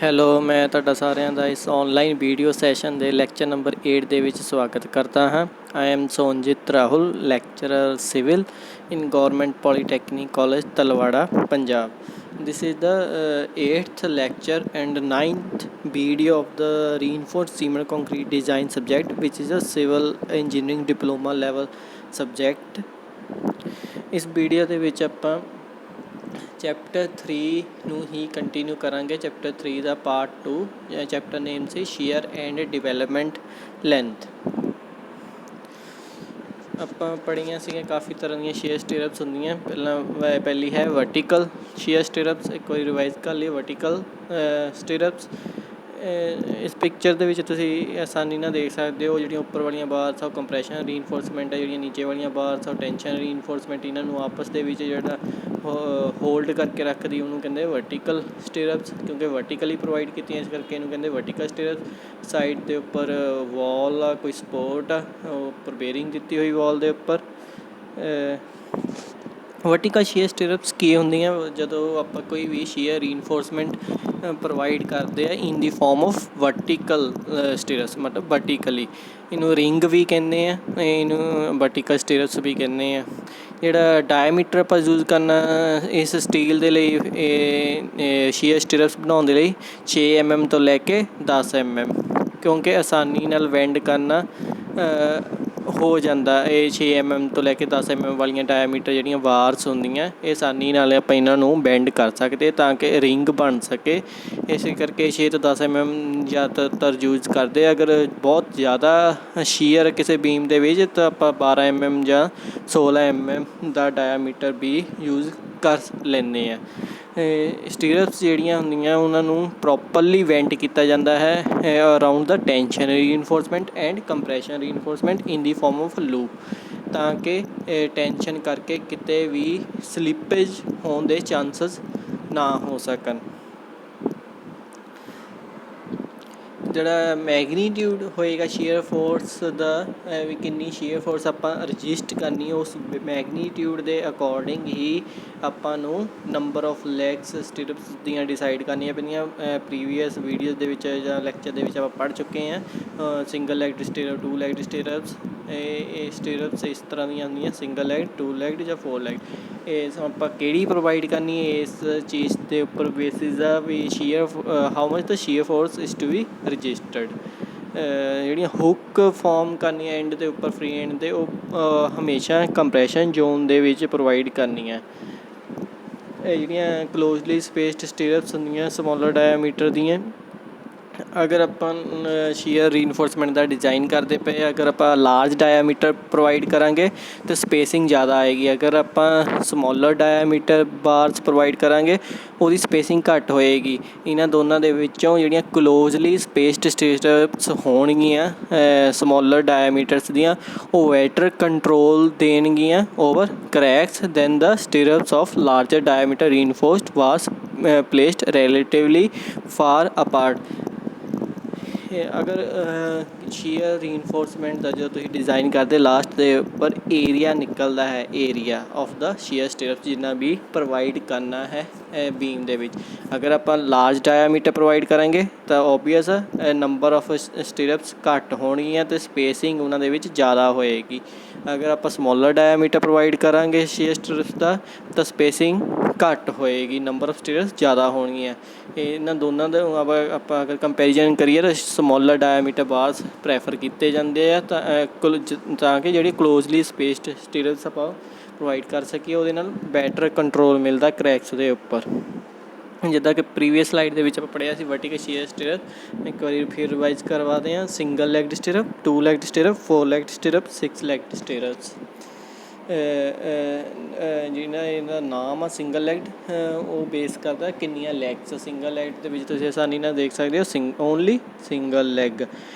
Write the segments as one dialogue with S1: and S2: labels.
S1: Hello, ਮੈਂ ਤੁਹਾਡਾ ਸਾਰਿਆਂ ਦਾ ਇਸ ਔਨਲਾਈਨ ਵੀਡੀਓ ਸੈਸ਼ਨ ਦੇ ਲੈਕਚਰ ਨੰਬਰ 8 ਦੇ ਵਿੱਚ ਸਵਾਗਤ ਕਰਦਾ ਹਾਂ। I am Sonjit Rahul, lecturer civil in government polytechnic college Talwara, Punjab. This is the 8th lecture and 9th video of the reinforced cement concrete design subject, which is a civil engineering diploma level subject। ਇਸ video ਦੇ ਵਿੱਚ ਆਪਾਂ chapter 3 ਨੂੰ ਹੀ continue ਕਰਾਂਗੇ। Chapter 3 the part 2, chapter name C sheer and development length. ਆਪਾਂ ਪੜ੍ਹੀਆਂ ਸੀਗੀਆਂ ਕਾਫੀ ਤਰ੍ਹਾਂ ਦੀਆਂ ਸ਼ੀਅਰ ਸਟਿਰਪਸ ਹੁੰਦੀਆਂ। ਪਹਿਲੀ ਹੈ ਵਰਟੀਕਲ ਸ਼ੀਅਰ ਸਟਿਰਪਸ। ਇੱਕ ਵਾਰੀ ਰਿਵਾਈਜ਼ ਕਰ ਲਈ। ਵਰਟੀਕਲ ਸਟਿਰਪਸ ਇਸ ਪਿਕਚਰ ਦੇ ਵਿੱਚ ਤੁਸੀਂ ਆਸਾਨੀ ਨਾਲ ਦੇਖ ਸਕਦੇ ਹੋ। ਜਿਹੜੀਆਂ ਉੱਪਰ ਵਾਲੀਆਂ ਬਾਰਸ ਆ ਉਹ ਕੰਪਰੈਸ਼ਨ ਰੀਇਨਫੋਰਸਮੈਂਟ ਹੈ, ਜਿਹੜੀਆਂ ਨੀਚੇ ਵਾਲੀਆਂ ਬਾਰਸ ਆ ਉਹ ਟੈਂਸ਼ਨ ਰੀਇਨਫੋਰਸਮੈਂਟ। ਇਹਨਾਂ ਨੂੰ ਆਪਸ ਦੇ ਵਿੱਚ ਜਿਹੜਾ ਹੋਲਡ ਕਰਕੇ ਰੱਖਦੀ ਉਹਨੂੰ ਕਹਿੰਦੇ ਵਰਟੀਕਲ ਸਟਿਰਪਸ, ਕਿਉਂਕਿ ਵਰਟੀਕਲੀ ਪ੍ਰੋਵਾਈਡ ਕੀਤੀਆਂ ਇਸ ਕਰਕੇ ਇਹਨੂੰ ਕਹਿੰਦੇ ਵਰਟੀਕਲ ਸਟਿਰਪਸ। ਸਾਈਡ ਦੇ ਉੱਪਰ ਵਾਲ ਆ, ਕੋਈ ਸਪੋਰਟ ਆ, ਉੱਪਰ ਬੇਰਿੰਗ ਦਿੱਤੀ ਹੋਈ ਵਾਲ ਦੇ ਉੱਪਰ। ਵਰਟੀਕਲ ਸ਼ੀਅਰ ਸਟਿਰਪਸ ਕੀ ਹੁੰਦੀਆਂ? ਜਦੋਂ ਆਪਾਂ ਕੋਈ ਵੀ ਸ਼ੀਅਰ ਰੀਇਨਫੋਰਸਮੈਂਟ ਪ੍ਰੋਵਾਈਡ ਕਰਦੇ ਆ ਇਨ ਦੀ ਫੋਰਮ ਆਫ ਵਰਟੀਕਲ ਸਟਿਰਪਸ, ਮਤਲਬ ਵਰਟੀਕਲੀ। ਇਹਨੂੰ ਰਿੰਗ ਵੀ ਕਹਿੰਦੇ ਆ, ਇਹਨੂੰ ਵਰਟੀਕਲ ਸਟਿਰਪਸ ਵੀ ਕਹਿੰਦੇ ਆ। ਜਿਹੜਾ ਡਾਇਆਮੀਟਰ ਆਪਾਂ ਯੂਜ਼ ਕਰਨਾ ਇਸ ਸਟੀਲ ਦੇ ਲਈ, ਸ਼ੀਅਰ ਸਟਿਰਪਸ ਬਣਾਉਣ ਦੇ ਲਈ 6 mm ਤੋਂ ਲੈ ਕੇ 10 mm, ਕਿਉਂਕਿ ਆਸਾਨੀ ਨਾਲ ਵੈਂਡ ਕਰਨਾ ਹੋ ਜਾਂਦਾ। ਇਹ 6 mm ਤੋਂ ਲੈ ਕੇ 10 mm ਵਾਲੀਆਂ ਡਾਇਆਮੀਟਰ ਜਿਹੜੀਆਂ ਬਾਰਸ ਹੁੰਦੀਆਂ, ਇਹ ਆਸਾਨੀ ਨਾਲ ਆਪਾਂ ਇਹਨਾਂ ਨੂੰ ਬੈਂਡ ਕਰ ਸਕਦੇ ਤਾਂ ਕਿ ਰਿੰਗ ਬਣ ਸਕੇ। ਇਸੇ ਕਰਕੇ 6 ਤੋਂ 10 mm ਜ਼ਿਆਦਾਤਰ ਯੂਜ਼ ਕਰਦੇ। ਅਗਰ ਬਹੁਤ ਜ਼ਿਆਦਾ ਸ਼ੀਅਰ ਕਿਸੇ ਬੀਮ ਦੇ ਵਿੱਚ ਤਾਂ ਆਪਾਂ 12 mm ਜਾਂ 16 mm ਦਾ ਡਾਇਆਮੀਟਰ ਵੀ ਯੂਜ਼ ਕਰ ਲੈਂਦੇ ਹਾਂ। ਸਟਿਰਪਸ ਜਿਹੜੀਆਂ ਹੁੰਦੀਆਂ ਉਹਨਾਂ ਨੂੰ ਪ੍ਰੋਪਰਲੀ ਵੈਂਟ ਕੀਤਾ ਜਾਂਦਾ ਹੈ around the tension reinforcement and compression reinforcement in the form of loop, ਤਾਂ ਕਿ ਟੈਂਸ਼ਨ ਕਰਕੇ ਕਿਤੇ ਵੀ ਸਲਿੱਪੇਜ ਹੋਣ ਦੇ ਚਾਂਸਸ ਨਾ ਹੋ ਸਕਣ। ਜਿਹੜਾ ਮੈਗਨੀਟਿਊਡ ਹੋਏਗਾ ਸ਼ੀਅਰ ਫੋਰਸ ਦਾ, ਵੀ ਕਿੰਨੀ ਸ਼ੀਅਰ ਫੋਰਸ ਆਪਾਂ ਰਜਿਸਟ ਕਰਨੀ, ਉਸ ਮੈਗਨੀਟਿਊਡ ਦੇ ਅਕੋਰਡਿੰਗ ਹੀ ਆਪਾਂ ਨੂੰ ਨੰਬਰ ਆਫ ਲੈਗਸ ਸਟਿਰਪਸ ਦੀਆਂ ਡਿਸਾਈਡ ਕਰਨੀਆਂ ਪੈਂਦੀਆਂ। ਪ੍ਰੀਵੀਅਸ ਵੀਡੀਓਜ਼ ਦੇ ਵਿੱਚ ਜਾਂ ਲੈਕਚਰ ਦੇ ਵਿੱਚ ਆਪਾਂ ਪੜ੍ਹ ਚੁੱਕੇ ਹਾਂ। Single legged stirrup, 2 legged stirrups. ਇਹ ਸਟਿਰਪਸ ਇਸ ਤਰ੍ਹਾਂ ਦੀਆਂ ਹੁੰਦੀਆਂ, ਸਿੰਗਲ ਲੈਗਡ, 2 ਲੈਗਡ ਜਾਂ 4 ਲੈਗਡ। ਇਹ ਆਪਾਂ ਕਿਹੜੀ ਪ੍ਰੋਵਾਈਡ ਕਰਨੀ ਇਸ ਚੀਜ਼ ਦੇ ਉੱਪਰ ਬੇਸਿਸ ਆ ਵੀ shear how much the shear force is to be resisted. ਜਿਹੜੀਆਂ ਹੁੱਕ ਫੋਰਮ ਕਰਨੀਆਂ ਐਂਡ ਦੇ ਉੱਪਰ, ਫਰੀ ਐਂਡ 'ਤੇ, ਉਹ ਹਮੇਸ਼ਾ ਕੰਪਰੈਸ਼ਨ ਜ਼ੋਨ ਦੇ ਵਿੱਚ ਪ੍ਰੋਵਾਈਡ ਕਰਨੀਆਂ। ਇਹ ਜਿਹੜੀਆਂ ਕਲੋਜ਼ਲੀ ਸਪੇਸਡ ਸਟਿਰਪਸ ਹੁੰਦੀਆਂ ਸਮੋਲਰ ਡਾਇਆਮੀਟਰ ਦੀਆਂ, ਅਗਰ ਆਪਾਂ ਸ਼ੀਅਰ ਰੀਇਨਫੋਰਸਮੈਂਟ ਦਾ ਡਿਜ਼ਾਈਨ ਕਰਦੇ ਪਏ, ਅਗਰ ਆਪਾਂ ਲਾਰਜ ਡਾਇਆਮੀਟਰ ਪ੍ਰੋਵਾਈਡ ਕਰਾਂਗੇ ਤਾਂ ਸਪੇਸਿੰਗ ਜ਼ਿਆਦਾ ਆਏਗੀ। ਅਗਰ ਆਪਾਂ ਸਮੋਲਰ ਡਾਇਆਮੀਟਰ ਬਾਰਸ ਪ੍ਰੋਵਾਈਡ ਕਰਾਂਗੇ ਉਹਦੀ ਸਪੇਸਿੰਗ ਘੱਟ ਹੋਏਗੀ। ਇਹਨਾਂ ਦੋਨਾਂ ਦੇ ਵਿੱਚੋਂ ਜਿਹੜੀਆਂ ਕਲੋਜ਼ਲੀ ਸਪੇਸਡ ਸਟਿਰਪਸ ਹੋਣਗੀਆਂ ਸਮੋਲਰ ਡਾਇਆਮੀਟਰਸ ਦੀਆਂ, ਉਹ ਬੈਟਰ ਕੰਟਰੋਲ ਦੇਣਗੀਆਂ over cracks than the stirrups of larger diameter reinforced was placed relatively far apart. ਅਗਰ ਸ਼ੀਅਰ ਰੀਇਨਫੋਰਸਮੈਂਟ ਦਾ ਜਦੋਂ ਤੁਸੀਂ ਡਿਜ਼ਾਈਨ ਕਰਦੇ, ਲਾਸਟ ਦੇ ਉੱਪਰ ਏਰੀਆ ਨਿਕਲਦਾ ਹੈ, ਏਰੀਆ ਆਫ ਦਾ ਸ਼ੀਅਰ ਸਟਿਰਪਸ ਜਿੰਨਾ ਵੀ ਪ੍ਰੋਵਾਈਡ ਕਰਨਾ ਹੈ ਬੀਮ ਦੇ ਵਿੱਚ। ਅਗਰ ਆਪਾਂ ਲਾਰਜ ਡਾਇਆਮੀਟਰ ਪ੍ਰੋਵਾਈਡ ਕਰਾਂਗੇ ਤਾਂ ਓਬਵੀਅਸ ਨੰਬਰ ਆਫ ਸਟਿਰਪਸ ਘੱਟ ਹੋਣਗੀਆਂ ਅਤੇ ਸਪੇਸਿੰਗ ਉਹਨਾਂ ਦੇ ਵਿੱਚ ਜ਼ਿਆਦਾ ਹੋਏਗੀ। ਅਗਰ ਆਪਾਂ ਸਮੋਲਰ ਡਾਇਆਮੀਟਰ ਪ੍ਰੋਵਾਈਡ ਕਰਾਂਗੇ ਸ਼ੀਅਰ ਸਟਿਰਪਸ ਦਾ ਤਾਂ ਸਪੇਸਿੰਗ ਘੱਟ ਹੋਏਗੀ, ਨੰਬਰ ਆਫ ਸਟਿਰਪਸ ਜ਼ਿਆਦਾ ਹੋਣਗੀਆਂ। ਇਹਨਾਂ ਦੋਨਾਂ ਦਾ ਆਪਾਂ ਅਗਰ ਕੰਪੈਰੀਜ਼ਨ ਕਰੀਏ ਤਾਂ ਸਮੋਲਰ ਡਾਇਆਮੀਟਰ ਬਾਰਸ ਪ੍ਰੈਫਰ ਕੀਤੇ ਜਾਂਦੇ ਆ ਤਾਂ ਕਿ ਜਿਹੜੀ ਕਲੋਜ਼ਲੀ ਸਪੇਸਡ ਸਟਿਰਪਸ ਆਪਾਂ ਪ੍ਰੋਵਾਈਡ ਕਰ ਸਕੀਏ, ਉਹਦੇ ਨਾਲ ਬੈਟਰ ਕੰਟਰੋਲ ਮਿਲਦਾ ਕਰੈਕਸ ਦੇ ਉੱਪਰ। ਜਿੱਦਾਂ ਕਿ ਪ੍ਰੀਵੀਅਸ ਸਲਾਈਡ ਦੇ ਵਿੱਚ ਆਪਾਂ ਪੜ੍ਹਿਆ ਸੀ ਵਰਟੀਕਲ ਸ਼ੀਅਰ ਸਟਿਰਪ। ਇੱਕ ਵਾਰੀ ਫਿਰ ਰਿਵਾਈਜ਼ ਕਰਵਾਦੇ ਹਾਂ। Single legged stirrup, 2 legged stirrup, 4 legged stirrup, 6 legged stirrups. ਜਿਹਨਾਂ ਇਹਦਾ ਨਾਮ ਆ ਸਿੰਗਲ ਲੈਗਡ, ਉਹ ਬੇਸ ਕਰਦਾ ਕਿੰਨੀਆਂ ਲੈਗਸ। ਸਿੰਗਲ ਲੈਗ ਦੇ ਵਿੱਚ ਤੁਸੀਂ ਆਸਾਨੀ ਨਾਲ ਦੇਖ ਸਕਦੇ ਹੋ ਓਨਲੀ ਸਿੰਗਲ ਲੈਗ।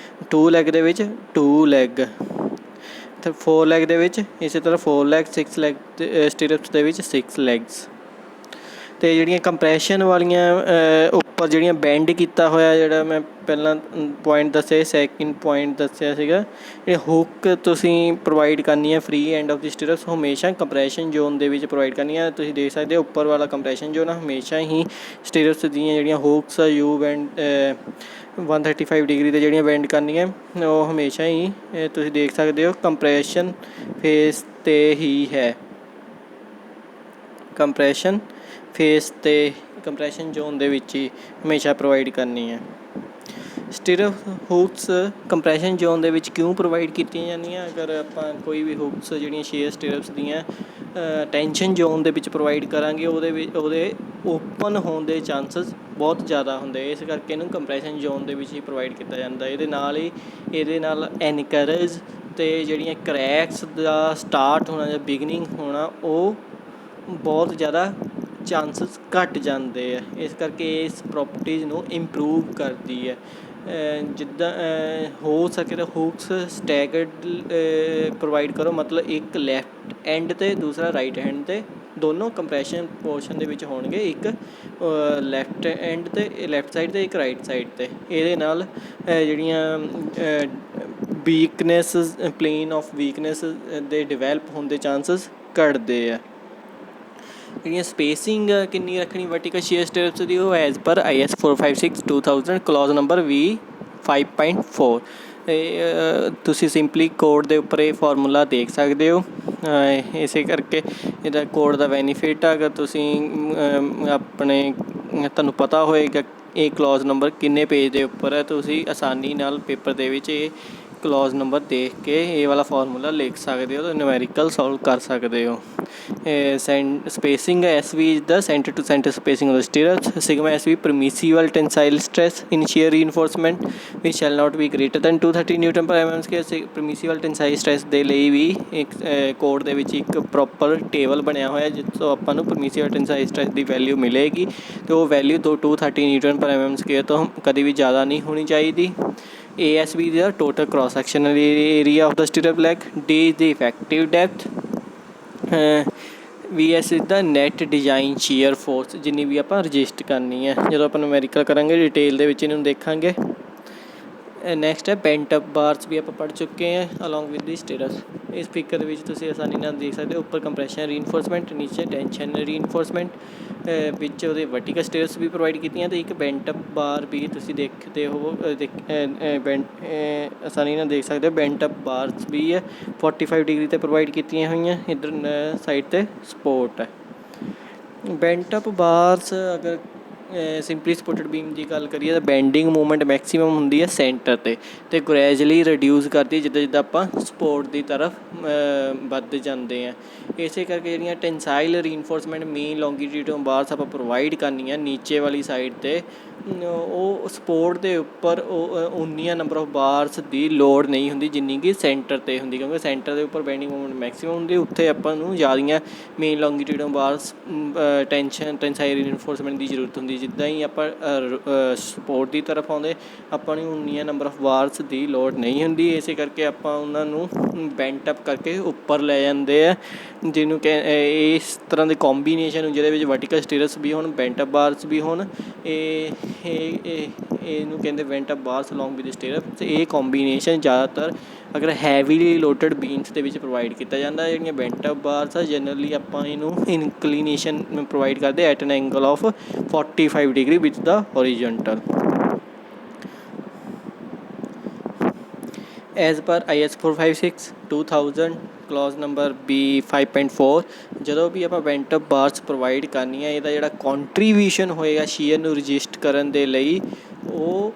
S1: 2 ਲੈਗ ਦੇ ਵਿੱਚ 2 ਲੈਗ, ਅਤੇ 4 ਲੈਗ ਦੇ ਵਿੱਚ ਇਸੇ ਤਰ੍ਹਾਂ 4 ਲੈਗ, 6 ਲੈਗ ਸਟਿਰਪਸ ਦੇ ਵਿੱਚ 6 ਲੈਗਸ। ਅਤੇ ਜਿਹੜੀਆਂ ਕੰਪਰੈਸ਼ਨ ਵਾਲੀਆਂ ਉੱਪਰ ਜਿਹੜੀਆਂ ਬੈਂਡ ਕੀਤਾ ਹੋਇਆ, ਜਿਹੜਾ ਮੈਂ ਪਹਿਲਾਂ ਪੁਆਇੰਟ ਦੱਸਿਆ, ਸੈਕਿੰਡ ਪੁਆਇੰਟ ਦੱਸਿਆ ਸੀਗਾ, ਇਹ ਹੁੱਕ ਤੁਸੀਂ ਪ੍ਰੋਵਾਈਡ ਕਰਨੀ ਹੈ ਫ੍ਰੀ ਐਂਡ ਆਫ ਦੀ ਸਟਿਰਪਸ ਹਮੇਸ਼ਾ ਕੰਪਰੈਸ਼ਨ ਜ਼ੋਨ ਦੇ ਵਿੱਚ ਪ੍ਰੋਵਾਈਡ ਕਰਨੀ ਹੈ। ਤੁਸੀਂ ਦੇਖ ਸਕਦੇ ਹੋ ਉੱਪਰ ਵਾਲਾ ਕੰਪਰੈਸ਼ਨ ਜ਼ੋਨ ਹਮੇਸ਼ਾ ਹੀ ਸਟਿਰਪਸ ਦੀਆਂ ਜਿਹੜੀਆਂ ਹੁੱਕਸ ਯੂ ਬੈਂਡ 135 ਡਿਗਰੀ 'ਤੇ ਜਿਹੜੀਆਂ ਬੈਂਡ ਕਰਨੀਆਂ, ਉਹ ਹਮੇਸ਼ਾ ਹੀ ਤੁਸੀਂ ਦੇਖ ਸਕਦੇ ਹੋ ਕੰਪਰੈਸ਼ਨ ਫੇਸ 'ਤੇ ਹੀ ਹੈ। ਕੰਪਰੈਸ਼ਨ ਫੇਸ 'ਤੇ ਕੰਪਰੈਸ਼ਨ ਜ਼ੋਨ ਦੇ ਵਿੱਚ ਹੀ ਹਮੇਸ਼ਾ ਪ੍ਰੋਵਾਈਡ ਕਰਨੀ ਹੈ। ਸਟਿਰਪ ਹੁੱਕਸ ਕੰਪਰੈਸ਼ਨ ਜ਼ੋਨ ਦੇ ਵਿੱਚ ਕਿਉਂ ਪ੍ਰੋਵਾਈਡ ਕੀਤੀਆਂ ਜਾਂਦੀਆਂ? ਅਗਰ ਆਪਾਂ ਕੋਈ ਵੀ ਹੁੱਕਸ ਜਿਹੜੀਆਂ ਸ਼ੇਅਰ ਸਟਿਰਪਸ ਦੀਆਂ ਟੈਂਸ਼ਨ ਜ਼ੋਨ ਦੇ ਵਿੱਚ ਪ੍ਰੋਵਾਈਡ ਕਰਾਂਗੇ, ਉਹਦੇ ਓਪਨ ਹੋਣ ਦੇ ਚਾਂਸਸ ਬਹੁਤ ਜ਼ਿਆਦਾ ਹੁੰਦੇ, ਇਸ ਕਰਕੇ ਇਹਨੂੰ ਕੰਪਰੈਸ਼ਨ ਜ਼ੋਨ ਦੇ ਵਿੱਚ ਹੀ ਪ੍ਰੋਵਾਈਡ ਕੀਤਾ ਜਾਂਦਾ। ਇਹਦੇ ਨਾਲ ਐਨਕਰੇਜ ਅਤੇ ਜਿਹੜੀਆਂ ਕਰੈਕਸ ਦਾ ਸਟਾਰਟ ਹੋਣਾ ਜਾਂ ਬਿਗਨਿੰਗ ਹੋਣਾ, ਉਹ ਬਹੁਤ ਜ਼ਿਆਦਾ ਚਾਂਸਸ ਘੱਟ ਜਾਂਦੇ ਆ। ਇਸ ਕਰਕੇ ਇਸ ਪ੍ਰੋਪਰਟੀਜ਼ ਨੂੰ ਇੰਪਰੂਵ ਕਰਦੀ ਹੈ। ਜਿੱਦਾਂ ਹੋ ਸਕੇ ਤਾਂ ਹੁੱਕਸ ਸਟੈਗਰਡ ਪ੍ਰੋਵਾਈਡ ਕਰੋ, ਮਤਲਬ ਇੱਕ ਲੈਫਟ ਐਂਡ 'ਤੇ ਦੂਸਰਾ ਰਾਈਟ ਹੈਂਡ 'ਤੇ, ਦੋਨੋਂ ਕੰਪਰੈਸ਼ਨ ਪੋਰਸ਼ਨ ਦੇ ਵਿੱਚ ਹੋਣਗੇ, ਇੱਕ ਲੈਫਟ ਐਂਡ 'ਤੇ ਲੈਫਟ ਸਾਈਡ 'ਤੇ, ਇੱਕ ਰਾਈਟ ਸਾਈਡ 'ਤੇ। ਇਹਦੇ ਨਾਲ ਜਿਹੜੀਆਂ ਵੀਕਨੈਸ ਪਲੇਨ ਆਫ ਵੀਕਨੈਸ ਦੇ ਡਿਵੈਲਪ ਹੋਣ ਦੇ ਚਾਂਸਸ ਘੱਟਦੇ ਆ। ਜਿਹੜੀਆਂ ਸਪੇਸਿੰਗ ਕਿੰਨੀ ਰੱਖਣੀ ਵਰਟੀਕਲ ਸ਼ੀਅਰ ਸਟਿਰਪਸ ਦੀ, ਉਹ as per IS 456/2000 clause number V5.4। ਤੁਸੀਂ ਸਿੰਪਲੀ ਕੋਡ ਦੇ ਉੱਪਰ ਇਹ ਫਾਰਮੂਲਾ ਦੇਖ ਸਕਦੇ ਹੋ। ਇਸੇ ਕਰਕੇ ਇਹਦਾ ਕੋਡ ਦਾ ਬੈਨੀਫਿਟ ਆ, ਅਗਰ ਤੁਸੀਂ ਤੁਹਾਨੂੰ ਪਤਾ ਹੋਏਗਾ ਇਹ ਕਲੌਜ਼ ਨੰਬਰ ਕਿੰਨੇ ਪੇਜ ਦੇ ਉੱਪਰ ਹੈ, ਤੁਸੀਂ ਆਸਾਨੀ ਨਾਲ ਪੇਪਰ ਦੇ ਵਿੱਚ ਇਹ ਕਲੌਜ਼ ਨੰਬਰ ਦੇਖ ਕੇ ਇਹ ਵਾਲਾ ਫਾਰਮੂਲਾ ਲਿਖ ਸਕਦੇ ਹੋ ਅਤੇ ਨਿਊਮੈਰੀਕਲ ਸੋਲਵ ਕਰ ਸਕਦੇ ਹੋ। Spacing SV is the center to center spacing of the stirrups. Sigma SV permissible tensile stress in shear reinforcement which shall not be greater than 230 Newton per mm square। permissible tensile stress ਦੇ ਲਈ ਵੀ ਇੱਕ code ਦੇ ਵਿੱਚ ਇੱਕ proper table ਬਣਿਆ ਹੋਇਆ, ਜਿਸ ਤੋਂ ਆਪਾਂ ਨੂੰ permissible tensile stress ਦੀ ਵੈਲਿਊ ਮਿਲੇਗੀ, ਅਤੇ ਉਹ value 230 Newton per mm square ਤੋਂ ਕਦੇ ਵੀ ਜ਼ਿਆਦਾ ਨਹੀਂ ਹੋਣੀ ਚਾਹੀਦੀ। ASB is the total cross sectional area of the stirrup leg। D is the effective depth। VS is the net design shear force, ਜਿੰਨੀ ਵੀ ਆਪਾਂ ਰਜਿਸਟ ਕਰਨੀ ਹੈ। ਜਦੋਂ ਆਪਾਂ ਨੂਮੈਰੀਕਲ ਕਰਾਂਗੇ ਡਿਟੇਲ ਦੇ ਵਿੱਚ ਇਹਨੂੰ ਦੇਖਾਂਗੇ। ਨੈਕਸਟ ਹੈ ਬੈਂਟ ਅਪ ਬਾਰਸ, ਵੀ ਆਪਾਂ ਪੜ੍ਹ ਚੁੱਕੇ ਹਾਂ ਅਲੋਂਗ ਵਿਦ ਦੀ ਸਟਿਰਪਸ। ਇਸ ਪਿਕਚਰ ਦੇ ਵਿੱਚ ਤੁਸੀਂ ਆਸਾਨੀ ਨਾਲ ਦੇਖ ਸਕਦੇ ਹੋ, ਉੱਪਰ ਕੰਪਰੈਸ਼ਨ ਰੀਇਨਫੋਰਸਮੈਂਟ, ਨੀਚੇ ਟੈਂਸ਼ਨ ਰੀਇਨਫੋਰਸਮੈਂਟ, ਵਿੱਚ ਉਹਦੇ ਵਰਟੀਕਲ ਸਟਿਰਪਸ ਵੀ ਪ੍ਰੋਵਾਈਡ ਕੀਤੀਆਂ, ਅਤੇ ਇੱਕ ਬੈਂਟ ਅਪ ਬਾਰ ਵੀ ਤੁਸੀਂ ਦੇਖਦੇ ਹੋ, ਆਸਾਨੀ ਨਾਲ ਦੇਖ ਸਕਦੇ ਹੋ। ਬੈਂਟ ਅਪ ਬਾਰਸ ਵੀ ਹੈ 45 ਡਿਗਰੀ 'ਤੇ ਪ੍ਰੋਵਾਈਡ ਕੀਤੀਆਂ ਹੋਈਆਂ, ਇੱਧਰ ਸਾਈਡ 'ਤੇ ਸਪੋਰਟ ਹੈ। ਬੈਂਟ ਅਪ ਬਾਰਸ ਅਗਰ ਸਿੰਪਲੀ ਸਪੋਰਟਡ ਬੀਮ ਦੀ ਗੱਲ ਕਰੀਏ ਤਾਂ ਬੈਂਡਿੰਗ ਮੂਵਮੈਂਟ ਮੈਕਸੀਮਮ ਹੁੰਦੀ ਹੈ ਸੈਂਟਰ 'ਤੇ, ਅਤੇ ਗ੍ਰੈਜੂਅਲੀ ਰਿਡਿਊਸ ਕਰਦੀ ਜਿੱਦਾਂ ਜਿੱਦਾਂ ਆਪਾਂ ਸਪੋਰਟ ਦੀ ਤਰਫ ਵੱਧ ਜਾਂਦੇ ਹਾਂ। ਇਸੇ ਕਰਕੇ ਜਿਹੜੀਆਂ ਟੈਂਸਾਈਲ ਰੀਇਨਫੋਰਸਮੈਂਟ ਮੇਨ ਲੌਂਗੀਟਿਊਡਨਲ ਬਾਰਸ ਆਪਾਂ ਪ੍ਰੋਵਾਈਡ ਕਰਨੀਆਂ ਨੀਚੇ ਵਾਲੀ ਸਾਈਡ 'ਤੇ, ਉਹ ਸਪੋਰਟ ਦੇ ਉੱਪਰ ਉਨੀਆਂ ਨੰਬਰ ਆਫ ਬਾਰਸ ਦੀ ਲੋੜ ਨਹੀਂ ਹੁੰਦੀ ਜਿੰਨੀ ਕਿ ਸੈਂਟਰ 'ਤੇ ਹੁੰਦੀ, ਕਿਉਂਕਿ ਸੈਂਟਰ ਦੇ ਉੱਪਰ ਬੈਂਡਿੰਗ ਮੂਵਮੈਂਟ ਮੈਕਸੀਮਮ ਹੁੰਦੀ, ਉੱਥੇ ਆਪਾਂ ਨੂੰ ਜ਼ਿਆਦੀਆਂ ਮੇਨ ਲੌਂਗੀਟਿਊਡਨਲ ਬਾਰਸ ਟੈਂਸਾਈਲ ਰੀਇਨਫੋਰਸਮੈਂਟ ਦੀ ਜ਼ਰੂਰਤ ਹੁੰਦੀ। ਜਿੱਦਾਂ ਹੀ ਆਪਾਂ ਸਪੋਰਟ ਦੀ ਤਰਫ ਆਉਂਦੇ, ਆਪਾਂ ਨੂੰ ਉਨੀਆਂ ਨੰਬਰ ਆਫ ਬਾਰਸ ਦੀ ਲੋੜ ਨਹੀਂ ਹੁੰਦੀ, ਇਸੇ ਕਰਕੇ ਆਪਾਂ ਉਹਨਾਂ ਨੂੰ ਬੈਂਟ ਅਪ ਕਰਕੇ ਉੱਪਰ ਲੈ ਜਾਂਦੇ ਆ, ਜਿਹਨੂੰ ਇਸ ਤਰ੍ਹਾਂ ਦੇ ਕੋਂਬੀਨੇਸ਼ਨ ਜਿਹਦੇ ਵਿੱਚ ਵਰਟੀਕਲ ਸਟਿਰਪਸ ਵੀ ਹੋਣ, ਬੈਂਟ ਅਪ ਬਾਰਸ ਵੀ ਹੋਣ, ਇਹਨੂੰ ਕਹਿੰਦੇ ਬੈਂਟ ਅਪ ਬਾਰਸ ਅਲੋਂਗ ਵਿਦ ਸਟਿਰਪ। ਅਤੇ ਇਹ ਕੋਂਬੀਨੇਸ਼ਨ ਜ਼ਿਆਦਾਤਰ ਅਗਰ ਹੈਵੀਲੀ ਲੋਡਡ ਬੀਮਸ ਦੇ ਵਿੱਚ ਪ੍ਰੋਵਾਈਡ ਕੀਤਾ ਜਾਂਦਾ। ਜਿਹੜੀਆਂ ਬੈਂਟ ਅਪ ਬਾਰਸ ਆ ਜਨਰਲੀ ਆਪਾਂ ਇਹਨੂੰ ਇਨਕਲੀਨੇਸ਼ਨ ਪ੍ਰੋਵਾਈਡ ਕਰਦੇ at an angle of 45 degree with the horizontal. As per IS 456/2000 clause number B5.4, ਜਦੋਂ ਵੀ ਆਪਾਂ ਬੈਂਟ ਅਪ ਬਾਰਸ ਪ੍ਰੋਵਾਈਡ ਕਰਨੀ ਹੈ, ਇਹਦਾ ਜਿਹੜਾ ਕੰਟਰੀਬਿਊਸ਼ਨ ਹੋਏਗਾ ਸ਼ੀਅਰ ਨੂੰ ਰਜਿਸਟ ਕਰਨ ਦੇ ਲਈ, ਉਹ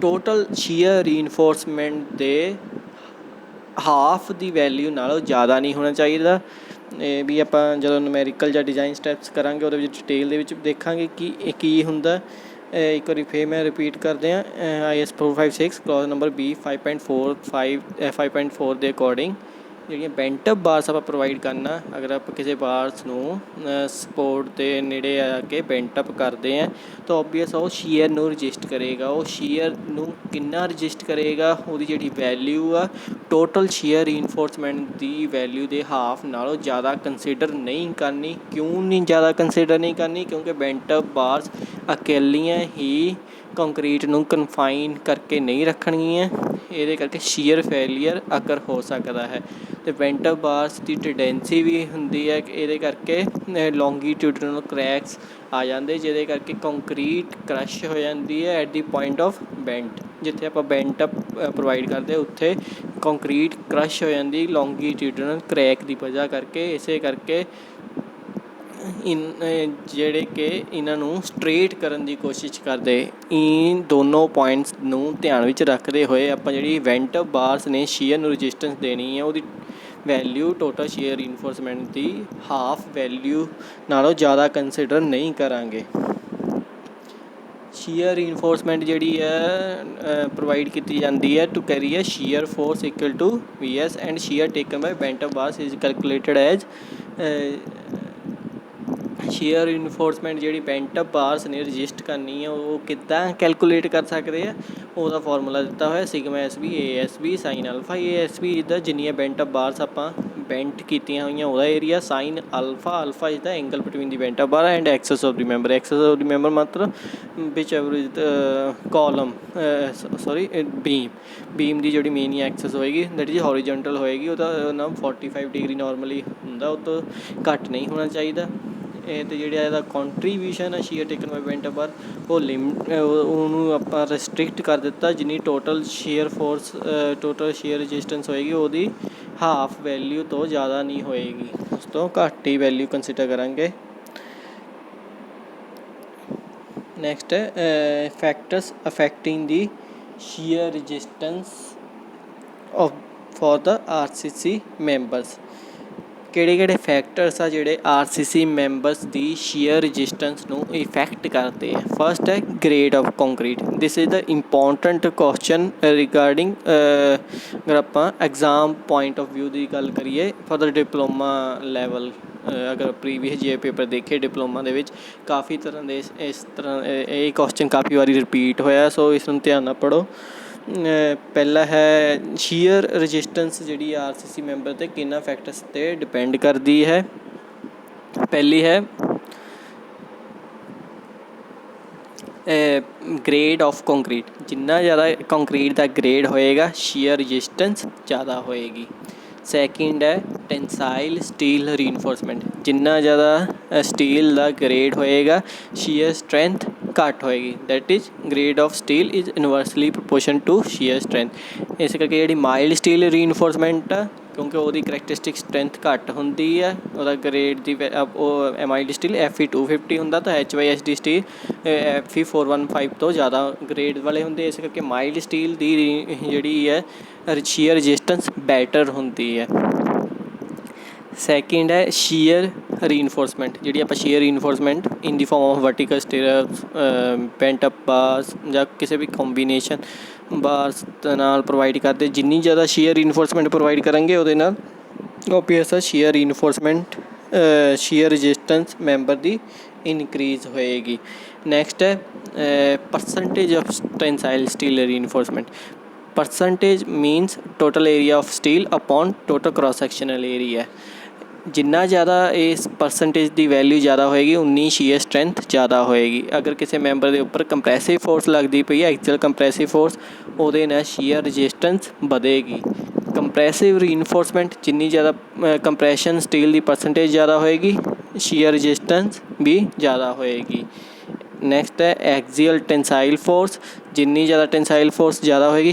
S1: ਟੋਟਲ ਸ਼ੀਅਰ ਰੀਇਨਫੋਰਸਮੈਂਟ ਦੇ ਹਾਫ ਦੀ ਵੈਲਿਊ ਨਾਲੋਂ ਜ਼ਿਆਦਾ ਨਹੀਂ ਹੋਣਾ ਚਾਹੀਦਾ। ਇਹ ਵੀ ਆਪਾਂ ਜਦੋਂ ਨੂਮੈਰੀਕਲ ਜਾਂ ਡਿਜ਼ਾਈਨ ਸਟੈਪਸ ਕਰਾਂਗੇ ਉਹਦੇ ਵਿੱਚ ਡਿਟੇਲ ਦੇ ਵਿੱਚ ਦੇਖਾਂਗੇ ਕਿ ਇਹ ਕੀ ਹੁੰਦਾ। ਇੱਕ ਵਾਰੀ ਫਿਰ ਮੈਂ ਰਿਪੀਟ ਕਰਦੇ ਹਾਂ, IS 456 ਕਲੌਜ਼ ਨੰਬਰ B 5.4 ਦੇ ਅਕੋਰਡਿੰਗ ਜਿਹੜੀਆਂ ਬੈਂਟਅਪ ਬਾਰਸ ਆਪਾਂ ਪ੍ਰੋਵਾਈਡ ਕਰਨਾ, ਅਗਰ ਆਪਾਂ ਕਿਸੇ ਬਾਰਸ ਨੂੰ ਸਪੋਰਟ ਦੇ ਨੇੜੇ ਆ ਕੇ ਬੈਂਟਅਪ ਕਰਦੇ ਹਾਂ ਤਾਂ ਓਬਵੀਅਸ ਉਹ ਸ਼ੀਅਰ ਨੂੰ ਰਜਿਸਟ ਕਰੇਗਾ। ਉਹ ਸ਼ੀਅਰ ਨੂੰ ਕਿੰਨਾ ਰਜਿਸਟ ਕਰੇਗਾ, ਉਹਦੀ ਜਿਹੜੀ ਵੈਲਿਊ ਆ ਟੋਟਲ ਸ਼ੀਅਰ ਰੀਇਨਫੋਰਸਮੈਂਟ ਦੀ ਵੈਲਿਊ ਦੇ ਹਾਫ ਨਾਲੋਂ ਜ਼ਿਆਦਾ ਕੰਸੀਡਰ ਨਹੀਂ ਕਰਨੀ। ਕਿਉਂ ਨਹੀਂ ਜ਼ਿਆਦਾ ਕੰਸੀਡਰ ਨਹੀਂ ਕਰਨੀ? ਕਿਉਂਕਿ ਬੈਂਟਅਪ ਬਾਰਸ ਇਕੱਲੀਆਂ ਹੀ ਕੰਕਰੀਟ ਨੂੰ ਕਨਫਾਈਨ ਕਰਕੇ ਨਹੀਂ ਰੱਖਣਗੀਆਂ, ਇਹਦੇ ਕਰਕੇ ਸ਼ੀਅਰ ਫੇਲੀਅਰ ਅਕਰ ਹੋ ਸਕਦਾ ਹੈ। ਅਤੇ ਬੈਂਟਅਪ ਬਾਰਸ ਦੀ ਟੈਂਡੈਂਸੀ ਵੀ ਹੁੰਦੀ ਹੈ ਕਿ ਇਹਦੇ ਕਰਕੇ ਲੌਂਗੀਟਿਊਡਨਲ ਕਰੈਕਸ ਆ ਜਾਂਦੇ, ਜਿਹਦੇ ਕਰਕੇ ਕੰਕਰੀਟ ਕਰਸ਼ ਹੋ ਜਾਂਦੀ ਹੈ at the point of bent. ਜਿੱਥੇ ਆਪਾਂ ਬੈਂਟਅਪ ਪ੍ਰੋਵਾਈਡ ਕਰਦੇ ਉੱਥੇ ਕੰਕਰੀਟ ਕਰਸ਼ ਹੋ ਜਾਂਦੀ ਲੌਂਗੀਟਿਊਡਨਲ ਕਰੈਕ ਦੀ ਵਜ੍ਹਾ ਕਰਕੇ। ਇਸੇ ਕਰਕੇ ਜਿਹੜੇ ਕਿ ਇਹਨਾਂ ਨੂੰ ਸਟਰੇਟ ਕਰਨ ਦੀ ਕੋਸ਼ਿਸ਼ ਕਰਦੇ। ਇਹ ਦੋਨੋਂ ਪੁਆਇੰਟਸ ਨੂੰ ਧਿਆਨ ਵਿੱਚ ਰੱਖਦੇ ਹੋਏ ਆਪਾਂ ਜਿਹੜੀ ਬੈਂਟਅਪ ਬਾਰਸ ਨੇ ਸ਼ੀਅਰ ਨੂੰ ਰਜਿਸਟੈਂਸ ਦੇਣੀ ਹੈ, ਉਹਦੀ ਵੈਲਿਊ ਟੋਟਲ ਸ਼ੀਅਰ ਰੀਇਨਫੋਰਸਮੈਂਟ ਦੀ ਹਾਫ ਵੈਲਿਊ ਨਾਲੋਂ ਜ਼ਿਆਦਾ ਕੰਸੀਡਰ ਨਹੀਂ ਕਰਾਂਗੇ। ਸ਼ੀਅਰ ਰੀਇਨਫੋਰਸਮੈਂਟ ਜਿਹੜੀ ਹੈ ਪ੍ਰੋਵਾਈਡ ਕੀਤੀ ਜਾਂਦੀ ਹੈ to carry a shear force equal to VS and shear taken by bent up bars is calculated as shear reinforcement ਜਿਹੜੀ ਬੈਂਟਅਪ ਬਾਰਸ ਨੇ ਰਜਿਸਟ ਕਰਨੀ ਹੈ ਉਹ ਕਿੱਦਾਂ ਕੈਲਕੂਲੇਟ ਕਰ ਸਕਦੇ ਆ? ਉਹਦਾ ਫਾਰਮੂਲਾ ਦਿੱਤਾ ਹੋਇਆ sigma SB ASB sign alpha ASB ਇਹਦਾ ਜਿੰਨੀਆਂ ਬੈਂਟਅਪ ਬਾਰਸ ਆਪਾਂ ਬੈਂਟ ਕੀਤੀਆਂ ਹੋਈਆਂ ਉਹਦਾ area, sine alpha is the angle between the bent up bar and axis of the member. Axis of the member ਮਤਲਬ whichever is column beam ਦੀ ਜਿਹੜੀ main axis ਹੋਏਗੀ ਦੈਟ ਇਜ਼ ਹੌਰੀਜੈਂਟਲ ਹੋਏਗੀ, ਉਹਦਾ ਨਾਮ 45 ਡਿਗਰੀ ਨੋਰਮਲੀ ਹੁੰਦਾ, ਉਹ ਤੋਂ ਘੱਟ ਨਹੀਂ ਹੋਣਾ ਚਾਹੀਦਾ। ਅਤੇ ਜਿਹੜਾ ਇਹਦਾ ਕੰਟਰੀਬਿਊਸ਼ਨ ਹੈ ਸ਼ੀਅਰ ਟੇਕਨ ਬਾਈ ਬੈਂਟਅਪ ਬਾਰ ਉਹ ਉਹਨੂੰ ਆਪਾਂ ਰਿਸਟ੍ਰਿਕਟ ਕਰ ਦਿੱਤਾ, ਜਿੰਨੀ total sheer force total sheer resistance ਹੋਏਗੀ ਉਹਦੀ ਹਾਫ ਵੈਲਿਊ ਤੋਂ ਜ਼ਿਆਦਾ ਨਹੀਂ ਹੋਏਗੀ, ਉਸ ਤੋਂ ਘੱਟ ਹੀ ਵੈਲਿਊ ਕੰਸੀਡਰ ਕਰਾਂਗੇ। ਨੈਕਸਟ ਹੈ factors affecting the sheer resistance for the RCC members. ਕਿਹੜੇ ਫੈਕਟਰਸ ਆ ਜਿਹੜੇ RCC ਮੈਂਬਰਸ ਦੀ ਸ਼ੀਅਰ ਰਜਿਸਟੈਂਸ ਨੂੰ ਇਫੈਕਟ ਕਰਦੇ ਆ? ਫਸਟ ਹੈ grade of concrete. This is the important question regarding ਅਗਰ ਆਪਾਂ ਐਗਜ਼ਾਮ ਪੁਆਇੰਟ ਆਫ ਵਿਊ ਦੀ ਗੱਲ ਕਰੀਏ ਫॉर द ਡਿਪਲੋਮਾ ਲੈਵਲ। ਅਗਰ ਪ੍ਰੀਵੀਅਸ ਜੇ ਪੇਪਰ ਦੇਖੇ ਡਿਪਲੋਮਾ ਦੇ ਵਿੱਚ ਕਾਫੀ ਤਰ੍ਹਾਂ ਦੇ ਇਸ ਤਰ੍ਹਾਂ ਇਹ ਕੁਐਸਚਨ ਕਾਫੀ ਵਾਰੀ ਰਿਪੀਟ ਹੋਇਆ, ਸੋ ਇਸ ਨੂੰ ਧਿਆਨ ਨਾਲ ਪੜ੍ਹੋ। ਪਹਿਲਾ ਹੈ ਸ਼ੀਅਰ ਰਜਿਸਟੈਂਸ ਜਿਹੜੀ RCC ਮੈਂਬਰ 'ਤੇ ਕਿੰਨਾ ਫੈਕਟਰਸ 'ਤੇ ਡਿਪੈਂਡ ਕਰਦੀ ਹੈ। ਪਹਿਲੀ ਹੈ ਗ੍ਰੇਡ ਆਫ ਕੰਕਰੀਟ। ਜਿੰਨਾ ਜ਼ਿਆਦਾ ਕੰਕਰੀਟ ਦਾ ਗ੍ਰੇਡ ਹੋਏਗਾ ਸ਼ੀਅਰ ਰਜਿਸਟੈਂਸ ਜ਼ਿਆਦਾ ਹੋਏਗੀ। ਸੈਕਿੰਡ ਹੈ ਟੈਂਸਾਈਲ ਸਟੀਲ ਰੀਇਨਫੋਰਸਮੈਂਟ। ਜਿੰਨਾ ਜ਼ਿਆਦਾ ਸਟੀਲ ਦਾ ਗ੍ਰੇਡ ਹੋਏਗਾ ਸ਼ੀਅਰ ਸਟਰੈਂਥ ਘੱਟ ਹੋਏਗੀ, that is grade of steel is inversely proportion to shear strength. ਇਸ ਕਰਕੇ ਜਿਹੜੀ ਮਾਈਲਡ ਸਟੀਲ ਰੀਇਨਫੋਰਸਮੈਂਟ ਆ ਕਿਉਂਕਿ ਉਹਦੀ ਕਰੈਕਟਰਿਸਟਿਕ ਸਟਰੈਂਥ ਘੱਟ ਹੁੰਦੀ ਹੈ, ਉਹਦਾ ਗ੍ਰੇਡ ਦੀ ਉਹ ਮਾਈਲਡ ਸਟੀਲ FE 250 ਹੁੰਦਾ ਤਾਂ HYSD ਸਟੀਲ FE 415 ਤੋਂ ਜ਼ਿਆਦਾ ਗ੍ਰੇਡ ਵਾਲੇ ਹੁੰਦੇ। ਇਸ ਕਰਕੇ ਮਾਈਲਡ ਸਟੀਲ ਦੀ ਜਿਹੜੀ ਹੈ ਸ਼ੀਅਰ ਰਜਿਸਟੈਂਸ ਬੈਟਰ ਹੁੰਦੀ ਹੈ। ਸੈਕਿੰਡ ਹੈ ਸ਼ੀਅਰ ਰੀਇਨਫੋਰਸਮੈਂਟ। ਜਿਹੜੀ ਆਪਾਂ sheer reinforcement in the farm of vertical ਸਟਿਰਅਪਸ ਬੈਂਟਅਪ ਬਾਰਸ ਜਾਂ ਕਿਸੇ ਵੀ ਕੰਬੀਨੇਸ਼ਨ ਬਾਰਸ ਨਾਲ ਪ੍ਰੋਵਾਈਡ ਕਰਦੇ, ਜਿੰਨੀ ਜ਼ਿਆਦਾ ਸ਼ੀਅਰ ਰੀਇਨਫੋਰਸਮੈਂਟ ਪ੍ਰੋਵਾਈਡ ਕਰਾਂਗੇ ਉਹਦੇ ਨਾਲ ਓਬਵੀਅਸ ਹੈ shear reinforcement shear resistance member ਦੀ ਇਨਕਰੀਜ਼ ਹੋਏਗੀ। ਨੈਕਸਟ ਹੈ percentage of tensile steel reinforcement. Percentage means total area of steel upon total cross sectional area. ਜਿੰਨਾ ਜ਼ਿਆਦਾ ਇਸ ਪਰਸੈਂਟੇਜ ਦੀ ਵੈਲਿਊ ਜ਼ਿਆਦਾ ਹੋਏਗੀ ਉਨੀ ਸ਼ੀਅਰ ਸਟਰੈਂਥ ਜ਼ਿਆਦਾ ਹੋਏਗੀ। ਅਗਰ ਕਿਸੇ ਮੈਂਬਰ ਦੇ ਉੱਪਰ ਕੰਪਰੈਸਿਵ ਫੋਰਸ ਲੱਗਦੀ ਪਈ ਹੈ ਐਕਚੁਅਲ ਕੰਪਰੈਸਿਵ ਫੋਰਸ, ਉਹਦੇ ਨਾਲ ਸ਼ੀਅਰ ਰਜਿਸਟੈਂਸ ਵਧੇਗੀ। ਕੰਪਰੈਸਿਵ ਰੀਇਨਫੋਰਸਮੈਂਟ ਜਿੰਨੀ ਜ਼ਿਆਦਾ ਕੰਪਰੈਸ਼ਨ ਸਟੀਲ ਦੀ ਪਰਸੈਂਟੇਜ ਜ਼ਿਆਦਾ ਹੋਏਗੀ ਸ਼ੀਅਰ ਰਜਿਸਟੈਂਸ ਵੀ ਜ਼ਿਆਦਾ ਹੋਏਗੀ। ਨੈਕਸਟ ਹੈ ਐਕਸੀਅਲ ਟੈਂਸਾਈਲ ਫੋਰਸ। ਜਿੰਨੀ ਜ਼ਿਆਦਾ ਟੈਂਸਾਈਲ ਫੋਰਸ ਜ਼ਿਆਦਾ ਹੋਏਗੀ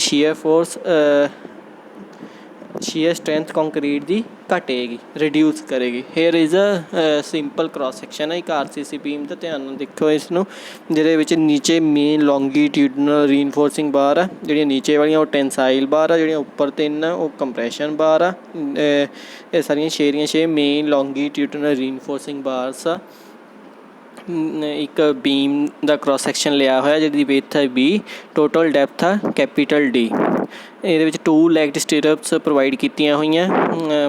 S1: ਸ਼ੀਅਰ ਸਟਰੈਂਥ ਕੰਕਰੀਟ ਦੀ ਘਟੇਗੀ, ਰਿਡਿਊਸ ਕਰੇਗੀ। Here is a simple cross section ਹੈ ਇੱਕ RCC ਬੀਮ ਦਾ, ਧਿਆਨ ਨਾਲ ਦੇਖੋ ਇਸ ਨੂੰ, ਜਿਹਦੇ ਵਿੱਚ ਨੀਚੇ ਮੇਨ ਲੌਂਗੀਟਿਊਡਨਲ ਰੀਇਨਫੋਰਸਿੰਗ ਬਾਰ ਆ, ਜਿਹੜੀਆਂ ਨੀਚੇ ਵਾਲੀਆਂ ਉਹ ਟੈਂਸਾਈਲ ਬਾਰ ਆ, ਜਿਹੜੀਆਂ ਉੱਪਰ 3 ਆ ਉਹ ਕੰਪਰੈਸ਼ਨ ਬਾਰ ਆ। ਇਹ ਸਾਰੀਆਂ 6 ਮੇਨ ਲੌਂਗੀਟਿਊਡਨਲ ਰੀਇਨਫੋਰਸਿੰਗ ਬਾਰਸ ਆ। ਇੱਕ ਬੀਮ ਦਾ ਕ੍ਰੋਸ ਸੈਕਸ਼ਨ ਲਿਆ ਹੋਇਆ ਜਿਹਦੀ ਵਿੱਥ ਹੈ B, ਟੋਟਲ ਡੈਪਥ ਆ ਕੈਪੀਟਲ D। ਇਹਦੇ ਵਿੱਚ 2 ਲੈਗਡ ਸਟਿਰਪਸ ਪ੍ਰੋਵਾਈਡ ਕੀਤੀਆਂ ਹੋਈਆਂ,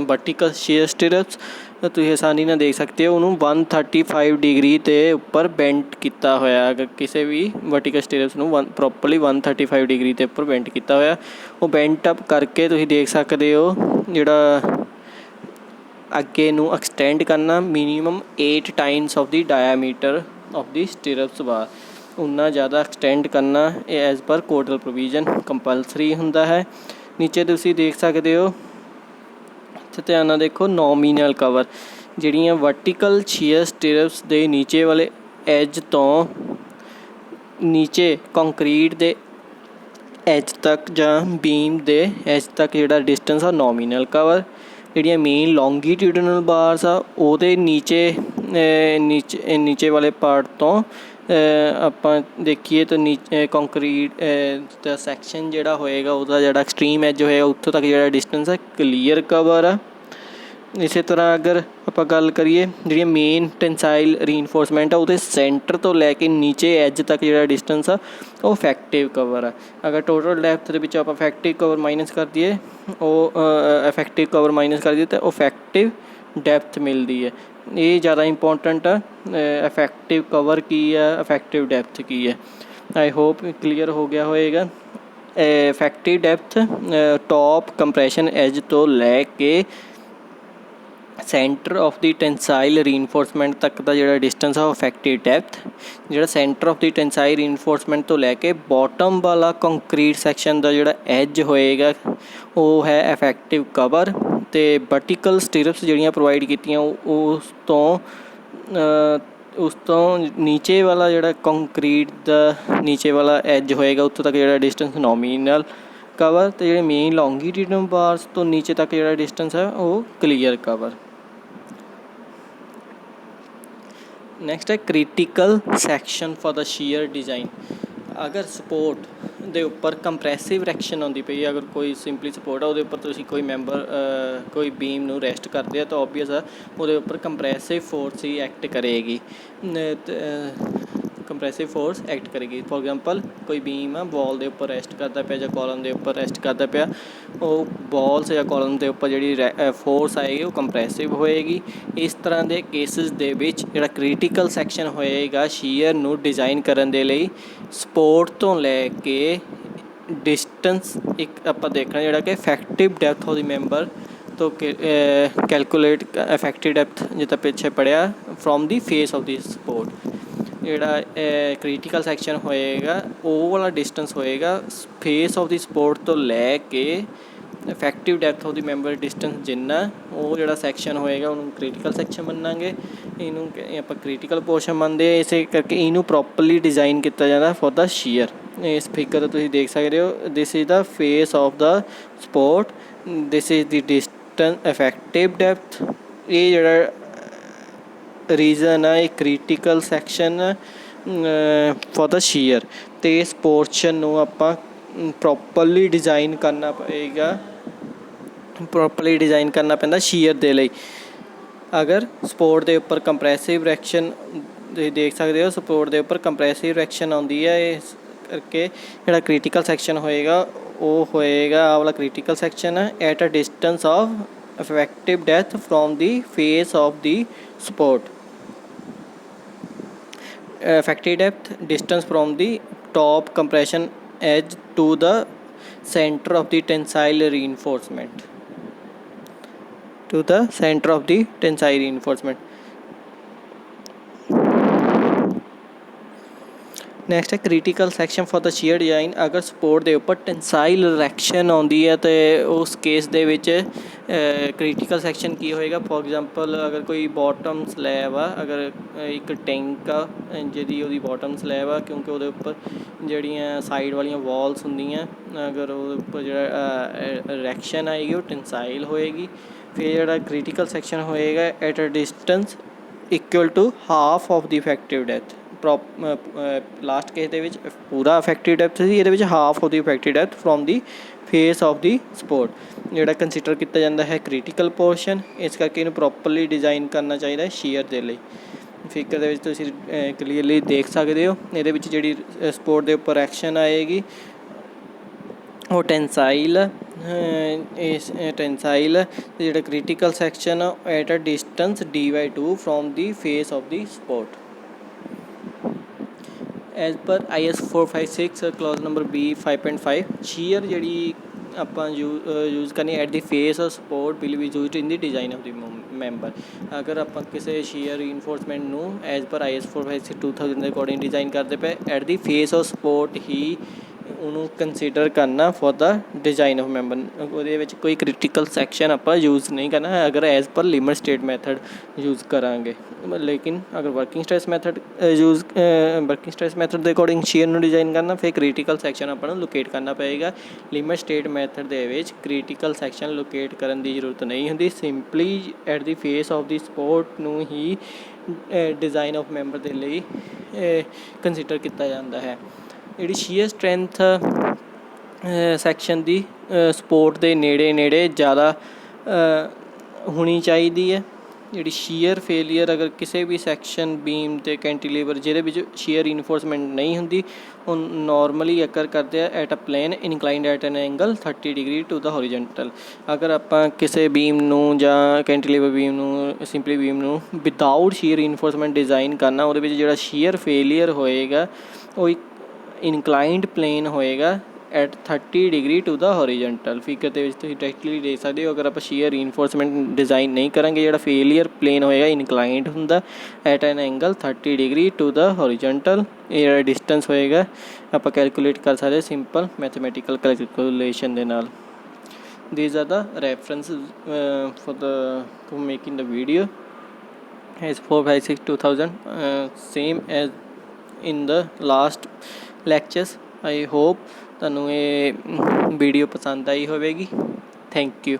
S1: ਵਰਟੀਕਲ ਸ਼ੀਅਰ ਸਟਿਰਪਸ। ਤੁਸੀਂ ਆਸਾਨੀ ਨਾਲ ਦੇਖ ਸਕਦੇ ਹੋ ਉਹਨੂੰ 135 ਡਿਗਰੀ ਦੇ ਉੱਪਰ ਬੈਂਟ ਕੀਤਾ ਹੋਇਆ। ਅਗਰ ਕਿਸੇ ਵੀ ਵਰਟੀਕਲ ਸਟਿਰਪਸ ਨੂੰ ਪ੍ਰੋਪਰਲੀ 135 ਡਿਗਰੀ ਦੇ ਉੱਪਰ ਬੈਂਟ ਕੀਤਾ ਹੋਇਆ, ਉਹ ਬੈਂਟ ਅਪ ਕਰਕੇ ਤੁਸੀਂ ਦੇਖ ਸਕਦੇ ਹੋ ਜਿਹੜਾ ਅੱਗੇ ਨੂੰ ਐਕਸਟੈਂਡ ਕਰਨਾ minimum 8 times of the diameter of the stirrups bar, ਉਨਾ ਜ਼ਿਆਦਾ ਐਕਸਟੈਂਡ ਕਰਨਾ ਇਹ ਐਜ਼ ਪਰ ਕੋਡਲ ਪ੍ਰੋਵੀਜ਼ਨ ਕੰਪਲਸਰੀ ਹੁੰਦਾ ਹੈ। ਨੀਚੇ ਤੁਸੀਂ ਦੇਖ ਸਕਦੇ ਹੋ, ਇੱਥੇ ਧਿਆਨ ਨਾਲ ਦੇਖੋ, ਨੋਮੀਨਲ ਕਵਰ ਜਿਹੜੀਆਂ ਵਰਟੀਕਲ ਸ਼ੀਅਰ ਸਟਿਰਪਸ ਦੇ ਨੀਚੇ ਵਾਲੇ ਐਜ ਤੋਂ ਨੀਚੇ ਕੰਕਰੀਟ ਦੇ ਐਜ ਤੱਕ ਜਾਂ ਬੀਮ ਦੇ ਐਜ ਤੱਕ ਜਿਹੜਾ ਡਿਸਟੈਂਸ ਆ ਨੋਮੀਨਲ ਕਵਰ। ਜਿਹੜੀਆਂ ਮੇਨ ਲੌਂਗੀਟਿਊਡਨਲ ਬਾਰਸ ਆ ਉਹਦੇ ਨੀਚੇ ਵਾਲੇ ਪਾਰਟ ਤੋਂ ਆਪਾਂ ਦੇਖੀਏ ਤਾਂ ਕੰਕਰੀਟ ਦਾ ਸੈਕਸ਼ਨ ਜਿਹੜਾ ਹੋਏਗਾ ਉਹਦਾ ਜਿਹੜਾ ਐਕਸਟਰੀਮ ਐਜ ਹੋਏਗਾ ਉੱਥੋਂ ਤੱਕ ਜਿਹੜਾ ਡਿਸਟੈਂਸ ਹੈ ਕਲੀਅਰ ਕਵਰ ਆ। ਇਸੇ ਤਰ੍ਹਾਂ ਅਗਰ ਆਪਾਂ ਗੱਲ ਕਰੀਏ ਜਿਹੜੀਆਂ ਮੇਨ ਟੈਂਸਾਈਲ ਰੀਇਨਫੋਰਸਮੈਂਟ ਆ ਉਹਦੇ ਸੈਂਟਰ ਤੋਂ ਲੈ ਕੇ ਨੀਚੇ ਐਜ ਤੱਕ ਜਿਹੜਾ ਡਿਸਟੈਂਸ ਆ ਉਹ ਇਫੈਕਟਿਵ ਕਵਰ ਆ। ਅਗਰ ਟੋਟਲ ਡੈਪਥ ਦੇ ਵਿੱਚ ਆਪਾਂ ਇਫੈਕਟਿਵ ਕਵਰ ਮਾਈਨਸ ਕਰ ਦਈਏ, ਉਹ ਇਫੈਕਟਿਵ ਕਵਰ ਮਾਈਨਸ ਕਰ ਦਈਏ ਤਾਂ ਇਫੈਕਟਿਵ ਡੈਪਥ ਮਿਲਦੀ ਹੈ। ਇਹ ਜ਼ਿਆਦਾ ਇੰਪੋਰਟੈਂਟ ਆ, ਇਫੈਕਟਿਵ ਕਵਰ ਕੀ ਆ, ਇਫੈਕਟਿਵ ਡੈਪਥ ਕੀ ਹੈ। ਆਈ ਹੋਪ ਕਲੀਅਰ ਹੋ ਗਿਆ ਹੋਏਗਾ। Effective depth top compression as ਤੋਂ ਲੈ ਕੇ ਸੈਂਟਰ ਆਫ ਦੀ ਟੈਂਸਾਈਲ ਰੀਇਨਫੋਰਸਮੈਂਟ ਤੱਕ ਦਾ ਜਿਹੜਾ ਡਿਸਟੈਂਸ ਆ ਉਹ ਇਫੈਕਟਿਵ ਡੈਪਥ। ਜਿਹੜਾ ਸੈਂਟਰ ਆਫ ਦੀ ਟੈਂਸਾਈਲ ਰੀਇਨਫੋਰਸਮੈਂਟ ਤੋਂ ਲੈ ਕੇ ਬੋਟਮ ਵਾਲਾ ਕੰਕਰੀਟ ਸੈਕਸ਼ਨ ਦਾ ਜਿਹੜਾ ਐਜ ਹੋਏਗਾ ਉਹ ਹੈ ਇਫੈਕਟਿਵ ਕਵਰ। ਅਤੇ ਵਰਟੀਕਲ ਸਟਿਰਪਸ ਜਿਹੜੀਆਂ ਪ੍ਰੋਵਾਈਡ ਕੀਤੀਆਂ ਉਸ ਤੋਂ ਨੀਚੇ ਵਾਲਾ ਜਿਹੜਾ ਕੰਕਰੀਟ ਦਾ ਨੀਚੇ ਵਾਲਾ ਐਜ ਹੋਏਗਾ ਉੱਥੋਂ ਤੱਕ ਜਿਹੜਾ ਡਿਸਟੈਂਸ ਨੋਮੀਨਲ ਕਵਰ। ਅਤੇ ਜਿਹੜੇ ਮੇਨ ਲੌਂਗੀਟਿਊਡਨਲ ਬਾਰਸ ਤੋਂ ਨੀਚੇ ਤੱਕ ਜਿਹੜਾ ਡਿਸਟੈਂਸ ਹੈ ਉਹ ਕਲੀਅਰ ਕਵਰ। ਨੈਕਸਟ ਹੈ critical section for the shear design. ਅਗਰ ਸਪੋਰਟ ਦੇ ਉੱਪਰ ਕੰਪਰੈਸਿਵ ਰਿਐਕਸ਼ਨ ਆਉਂਦੀ ਪਈ, ਅਗਰ ਕੋਈ ਸਿੰਪਲੀ ਸਪੋਰਟ ਆ ਉਹਦੇ ਉੱਪਰ ਤੁਸੀਂ ਕੋਈ ਮੈਂਬਰ ਕੋਈ ਬੀਮ ਨੂੰ ਰੈਸਟ ਕਰਦੇ ਆ ਤਾਂ ਓਬਵੀਅਸ ਆ ਉਹਦੇ ਉੱਪਰ ਕੰਪਰੈਸਿਵ ਫੋਰਸ ਹੀ ਐਕਟ ਕਰੇਗੀ। ਕੰਪਰੈਸਿਵ ਫੋਰਸ ਐਕਟ ਕਰੇਗੀ। ਫੋਰ ਐਗਜ਼ਾਮਪਲ ਕੋਈ ਬੀਮ ਆ ਵਾਲ ਦੇ ਉੱਪਰ ਰੈਸਟ ਕਰਦਾ ਪਿਆ ਜਾਂ ਕਾਲਮ ਦੇ ਉੱਪਰ ਰੈਸਟ ਕਰਦਾ ਪਿਆ, ਉਹ ਵਾਲਸ ਜਾਂ ਕਾਲਮ ਦੇ ਉੱਪਰ ਜਿਹੜੀ ਫੋਰਸ ਆਏਗੀ ਉਹ ਕੰਪਰੈਸਿਵ ਹੋਏਗੀ। ਇਸ ਤਰ੍ਹਾਂ ਦੇ ਕੇਸਿਸ ਦੇ ਵਿੱਚ ਜਿਹੜਾ ਕ੍ਰਿਟੀਕਲ ਸੈਕਸ਼ਨ ਹੋਏਗਾ ਸ਼ੀਅਰ ਨੂੰ ਡਿਜ਼ਾਈਨ ਕਰਨ ਦੇ ਲਈ ਸਪੋਰਟ ਤੋਂ ਲੈ ਕੇ ਡਿਸਟੈਂਸ ਇੱਕ ਆਪਾਂ ਦੇਖਣਾ ਜਿਹੜਾ ਕਿ effective depth of the member ਤੋਂ ਕੈਲਕੂਲੇਟ ਇਫੈਕਟਿਵ ਡੈਪਥ ਜਿੱਦਾਂ ਪਿੱਛੇ ਪੜ੍ਹਿਆ from the face of the support. ਜਿਹੜਾ ਕ੍ਰਿਟੀਕਲ ਸੈਕਸ਼ਨ ਹੋਏਗਾ ਉਹ ਵਾਲਾ ਡਿਸਟੈਂਸ ਹੋਏਗਾ ਫੇਸ ਆਫ ਦੀ ਸਪੋਰਟ ਤੋਂ ਲੈ ਕੇ effective depth of the member distance ਜਿੰਨਾ, ਉਹ ਜਿਹੜਾ ਸੈਕਸ਼ਨ ਹੋਏਗਾ ਉਹਨੂੰ ਕ੍ਰਿਟੀਕਲ ਸੈਕਸ਼ਨ ਮੰਨਾਂਗੇ। ਇਹਨੂੰ ਆਪਾਂ ਕ੍ਰਿਟੀਕਲ ਪੋਰਸ਼ਨ ਮੰਨਦੇ ਹਾਂ, ਇਸੇ ਕਰਕੇ ਇਹਨੂੰ ਪ੍ਰੋਪਰਲੀ ਡਿਜ਼ਾਈਨ ਕੀਤਾ ਜਾਂਦਾ ਫॉर द ਸ਼ੀਅਰ। ਇਸ ਫਿਗਰ ਤੁਸੀਂ ਦੇਖ ਸਕਦੇ ਹੋ, this is the face of the support, this is the distance effective depth. ਇਹ ਜਿਹੜਾ ਰੀਜ਼ਨ ਆ ਇਹ critical section for the sheer. ਅਤੇ ਇਸ ਪੋਰਸ਼ਨ ਨੂੰ ਆਪਾਂ ਪ੍ਰੋਪਰਲੀ ਡਿਜ਼ਾਈਨ ਕਰਨਾ ਪਏਗਾ, ਪ੍ਰੋਪਰਲੀ ਡਿਜ਼ਾਈਨ ਕਰਨਾ ਪੈਂਦਾ ਸ਼ੀਅਰ ਦੇ ਲਈ। ਅਗਰ ਸਪੋਰਟ ਦੇ ਉੱਪਰ ਕੰਪਰੈਸਿਵ ਰਿਐਕਸ਼ਨ ਤੁਸੀਂ ਦੇਖ ਸਕਦੇ ਹੋ, ਸਪੋਰਟ ਦੇ ਉੱਪਰ ਕੰਪਰੈਸਿਵ ਰਿਐਕਸ਼ਨ ਆਉਂਦੀ ਹੈ, ਇਸ ਕਰਕੇ ਜਿਹੜਾ ਕ੍ਰਿਟੀਕਲ ਸੈਕਸ਼ਨ ਹੋਏਗਾ ਉਹ ਹੋਏਗਾ ਆਹ ਵਾਲਾ ਕ੍ਰਿਟੀਕਲ ਸੈਕਸ਼ਨ ਹੈ at a distance of effective depth from the face of the support. effective depth distance from the top compression edge to the center of the tensile reinforcement, to the center of the tensile reinforcement। Next ਹੈ critical section for the shear design. ਅਗਰ support ਦੇ ਉੱਪਰ ਟੈਂਸਾਈਲ reaction ਆਉਂਦੀ ਹੈ ਅਤੇ ਉਸ case ਦੇ ਵਿੱਚ ਕ੍ਰਿਟੀਕਲ ਸੈਕਸ਼ਨ ਕੀ ਹੋਏਗਾ। ਫੋਰ ਐਗਜ਼ਾਮਪਲ ਅਗਰ ਕੋਈ ਬੋਟਮ ਸਲੈਬ ਆ, ਅਗਰ ਇੱਕ ਟੈਂਕ ਆ ਜਿਹਦੀ ਉਹਦੀ ਬੋਟਮ ਸਲੈਬ ਆ, ਕਿਉਂਕਿ ਉਹਦੇ ਉੱਪਰ ਜਿਹੜੀਆਂ ਸਾਈਡ ਵਾਲੀਆਂ ਵਾਲਸ ਹੁੰਦੀਆਂ, ਅਗਰ ਉਹਦੇ ਉੱਪਰ ਜਿਹੜਾ ਰਿਐਕਸ਼ਨ ਆਏਗੀ ਉਹ ਟੈਂਸਾਈਲ ਹੋਏਗੀ। ਫਿਰ ਜਿਹੜਾ ਕ੍ਰਿਟੀਕਲ ਸੈਕਸ਼ਨ ਹੋਏਗਾ at a distance equal to half of the effective depth. Last case ਦੇ ਵਿੱਚ ਪੂਰਾ ਇਫੈਕਟਿਵ ਡੈਪਥ ਸੀ, ਇਹਦੇ ਵਿੱਚ half of the effective depth from the face of the support ਜਿਹੜਾ ਕੰਸੀਡਰ ਕੀਤਾ ਜਾਂਦਾ ਹੈ ਕ੍ਰਿਟੀਕਲ ਪੋਰਸ਼ਨ। ਇਸ ਕਰਕੇ ਇਹਨੂੰ ਪ੍ਰੋਪਰਲੀ ਡਿਜ਼ਾਈਨ ਕਰਨਾ ਚਾਹੀਦਾ ਹੈ ਸ਼ੀਅਰ ਦੇ ਲਈ। ਫਿਗਰ ਦੇ ਵਿੱਚ ਤੁਸੀਂ ਕਲੀਅਰਲੀ ਦੇਖ ਸਕਦੇ ਹੋ। ਇਹਦੇ ਵਿੱਚ ਜਿਹੜੀ ਸਪੋਰਟ ਦੇ ਉੱਪਰ ਐਕਸ਼ਨ ਆਏਗੀ ਉਹ ਟੈਂਸਾਈਲ ਇਸ ਟੈਂਸਾਈਲ ਤੇ ਜਿਹੜਾ critical section at a distance d/2 from the face of the support. As per IS 456 clause number B 5.5 shear ਜਿਹੜੀ ਆਪਾਂ ਯੂਜ਼ ਕਰਨੀ at the face of support will be used in the design of the member. ਅਗਰ ਆਪਾਂ ਕਿਸੇ shear reinforcement ਨੂੰ as per IS 456 2000 ਦੇ according design ਕਰਦੇ ਪਏ at the face of support ਹੀ ਉਹਨੂੰ ਕੰਸੀਡਰ ਕਰਨਾ for the design of member. ਉਹਦੇ ਵਿੱਚ ਕੋਈ ਕ੍ਰਿਟੀਕਲ ਸੈਕਸ਼ਨ ਆਪਾਂ ਯੂਜ਼ ਨਹੀਂ ਕਰਨਾ ਅਗਰ as per limit state method use ਕਰਾਂਗੇ। ਲੇਕਿਨ ਅਗਰ ਵਰਕਿੰਗ ਸਟ੍ਰੈਸ ਮੈਥਡ ਦੇ ਅਕੋਰਡਿੰਗ ਸ਼ੀਅਰ ਨੂੰ ਡਿਜ਼ਾਈਨ ਕਰਨਾ ਫਿਰ ਕ੍ਰਿਟੀਕਲ ਸੈਕਸ਼ਨ ਆਪਾਂ ਨੂੰ ਲੋਕੇਟ ਕਰਨਾ ਪਏਗਾ। ਲਿਮਿਟ ਸਟੇਟ ਮੈਥਡ ਦੇ ਵਿੱਚ ਕ੍ਰਿਟੀਕਲ ਸੈਕਸ਼ਨ ਲੋਕੇਟ ਕਰਨ ਦੀ ਜ਼ਰੂਰਤ ਨਹੀਂ ਹੁੰਦੀ, simply at the face of the support ਨੂੰ ਹੀ ਡਿਜ਼ਾਈਨ ਆਫ ਮੈਂਬਰ ਦੇ ਲਈ ਕੰਸੀਡਰ ਕੀਤਾ ਜਾਂਦਾ ਹੈ। ਜਿਹੜੀ ਸ਼ੀਅਰ ਸਟਰੈਂਥ ਸੈਕਸ਼ਨ ਦੀ ਸਪੋਰਟ ਦੇ ਨੇੜੇ ਜ਼ਿਆਦਾ ਹੋਣੀ ਚਾਹੀਦੀ ਹੈ। ਜਿਹੜੀ ਸ਼ੀਅਰ ਫੇਲੀਅਰ ਅਗਰ ਕਿਸੇ ਵੀ ਸੈਕਸ਼ਨ ਬੀਮ ਅਤੇ ਕੈਂਟੀਲੀਵਰ ਜਿਹਦੇ ਵਿੱਚ ਸ਼ੀਅਰ ਰੀਇਨਫੋਰਸਮੈਂਟ ਨਹੀਂ ਹੁੰਦੀ ਉਹ ਨੋਰਮਲੀ ਅਕਰ ਕਰਦੇ ਆ at a plane inclined at an angle 30 degree to the horizontal. ਅਗਰ ਆਪਾਂ ਕਿਸੇ ਬੀਮ ਨੂੰ ਜਾਂ ਕੈਂਟੀਲੀਵਰ ਬੀਮ ਨੂੰ ਸਿੰਪਲੀ ਬੀਮ ਨੂੰ ਵਿਦਾਊਟ ਸ਼ੀਅਰ ਰੀਇਨਫੋਰਸਮੈਂਟ ਡਿਜ਼ਾਈਨ ਕਰਨਾ ਉਹਦੇ ਵਿੱਚ ਜਿਹੜਾ ਸ਼ੀਅਰ ਫੇਲੀਅਰ ਹੋਏਗਾ ਉਹ ਇੱਕ ਇਨਕਲਾਈਨਡ ਪਲੇਨ ਹੋਏਗਾ at 30 degree to the horizontal. Figure ਦੇ ਵਿੱਚ ਤੁਸੀਂ ਡਾਇਰੈਕਟਲੀ ਦੇਖ ਸਕਦੇ ਹੋ ਅਗਰ ਆਪਾਂ ਸ਼ੀਅਰ ਰੀਇਨਫੋਰਸਮੈਂਟ ਡਿਜ਼ਾਈਨ ਨਹੀਂ ਕਰਾਂਗੇ ਜਿਹੜਾ ਫੇਲੀਅਰ ਪਲੇਨ ਹੋਏਗਾ ਇਨਕਲਾਈਨਡ ਹੁੰਦਾ at an angle 30 degree to the horizontal. ਇਹ ਜਿਹੜਾ ਡਿਸਟੈਂਸ ਹੋਏਗਾ ਆਪਾਂ ਕੈਲਕੂਲੇਟ ਕਰ ਸਕਦੇ ਸਿੰਪਲ ਮੈਥਮੈਟੀਕਲ ਕੈਲਕੂਲੇਸ਼ਨ ਦੇ ਨਾਲ। These are the references for making the video as 456 2000 same as in the last lectures। I hope ਤੁਹਾਨੂੰ ਇਹ ਵੀਡੀਓ ਪਸੰਦ ਆਈ ਹੋਵੇਗੀ। Thank you.